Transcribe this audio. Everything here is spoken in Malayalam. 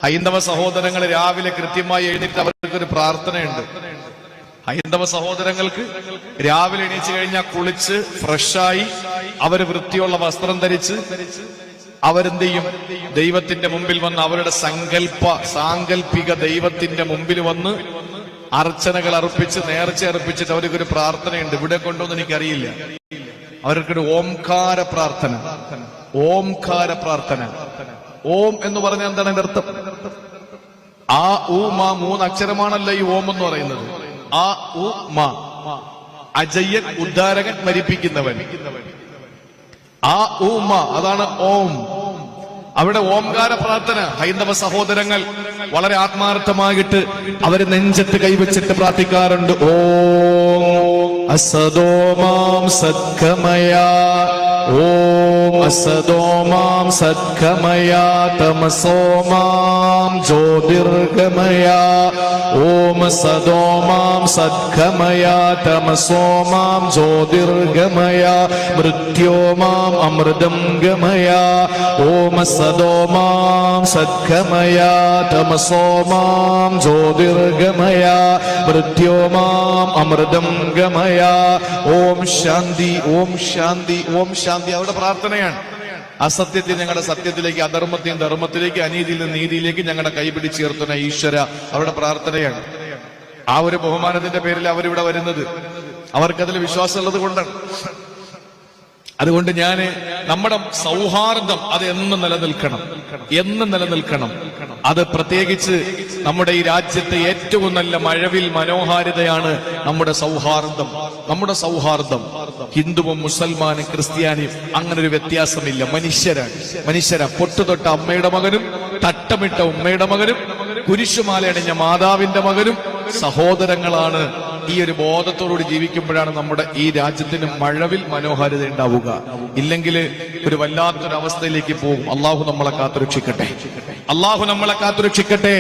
ഹൈന്ദവ സഹോദരങ്ങൾ രാവിലെ കൃത്യമായി എഴുന്നേറ്റ് അവർക്കൊരു പ്രാർത്ഥനയുണ്ട്. ഹൈന്ദവ സഹോദരങ്ങൾക്ക് രാവിലെ എണീച്ചു കഴിഞ്ഞാൽ കുളിച്ച് ഫ്രഷായി അവര് വൃത്തിയുള്ള വസ്ത്രം ധരിച്ച് അവരെന്ത് ചെയ്യും? ദൈവത്തിന്റെ മുമ്പിൽ വന്ന് അവരുടെ സാങ്കല്പിക ദൈവത്തിന്റെ മുമ്പിൽ വന്ന് അർച്ചനകൾ അർപ്പിച്ച് നേർച്ച അർപ്പിച്ചിട്ട് അവർക്കൊരു പ്രാർത്ഥനയുണ്ട്. ഇവിടെ കൊണ്ടോന്ന് എനിക്കറിയില്ല. അവർക്കൊരു ഓംകാര പ്രാർത്ഥന. ഓംകാര പ്രാർത്ഥന. ഓം എന്ന് പറഞ്ഞാൽ എന്താണ് അതിന്റെ അർത്ഥം? ആ ഉ മാ മൂന്ന് അക്ഷരമാണല്ലോ ഈ ഓം എന്ന് പറയുന്നത്. ആ ഉ മാ, അജയ്യൻ, ഉദ്ധാരകൻ, മരിപ്പിക്കുന്നവൻ. ആ ഉ മാ, അതാണ് ഓം. അവിടെ ഓംകാര പ്രാർത്ഥന ഹൈന്ദവ സഹോദരങ്ങൾ വളരെ ആത്മാർത്ഥമായിട്ട് അവര് നെഞ്ചത്ത് കൈവച്ചിട്ട് പ്രാർത്ഥിക്കാറുണ്ട്. ഓം അസദോമാം സദ്ഗമയ, ഓം അസദോമാം സദ്ഗമയ, തമസോമാം ജ്യോതിർഗമയ, ഓം സദോമാം സദ്ഗമയ, തമസോമാം ജ്യോതിർഗമയ, മൃത്യോമാം അമൃതം ഗമയ, ഓം സദോമാം സദ്ഗമയ, തമസോമാം ജ്യോതിർഗമയ, മൃത്യോമാം അമൃതം ഗമയ. ഓം ശാന്തി, ഓം ശാന്തി, ഓം ശാന്തി. അവിടെ പ്രാർത്ഥനയാണ്. അസത്യത്തിൽ ഞങ്ങളുടെ സത്യത്തിലേക്ക്, അധർമ്മത്തെയും ധർമ്മത്തിലേക്ക്, അനീതിയിൽ നിന്ന് നീതിയിലേക്ക് ഞങ്ങളുടെ കൈപിടിച്ച് ചേർത്തുന്ന ഈശ്വര, അവരുടെ പ്രാർത്ഥനയാണ്. ആ ഒരു ബഹുമാനത്തിന്റെ പേരിൽ അവരിവിടെ വരുന്നത്. അവർക്കതിൽ വിശ്വാസമുള്ളത് കൊണ്ടാണ്. അതുകൊണ്ട് നമ്മുടെ സൗഹാർദ്ദം അത് എന്നും നിലനിൽക്കണം, എന്നും നിലനിൽക്കണം. അത് പ്രത്യേകിച്ച് നമ്മുടെ ഈ രാജ്യത്തെ ഏറ്റവും നല്ല മഴവിൽ മനോഹാരിതയാണ് നമ്മുടെ സൗഹാർദ്ദം. നമ്മുടെ സൗഹാർദ്ദം ഹിന്ദുവും മുസൽമാനും ക്രിസ്ത്യാനിയും അങ്ങനെ ഒരു വ്യത്യാസമില്ല. മനുഷ്യരാണ്. പൊട്ടുതൊട്ട അമ്മയുടെ മകനും തട്ടമിട്ട ഉമ്മയുടെ മകനും കുരിശുമാലയണിഞ്ഞ മാതാവിന്റെ മകനും സഹോദരങ്ങളാണ്. ഈ ഒരു ബോധത്തോടുകൂടി ജീവിക്കുമ്പോഴാണ് നമ്മുടെ ഈ രാജ്യത്തിന് മഴവിൽ മനോഹാരിത ഉണ്ടാവുക. ഇല്ലെങ്കിൽ ഒരു വല്ലാത്തൊരവസ്ഥയിലേക്ക് പോകും. അള്ളാഹു നമ്മളെ കാത്തുരക്ഷിക്കട്ടെ. അള്ളാഹു നമ്മളെ കാത്തുരക്ഷിക്കട്ടെ.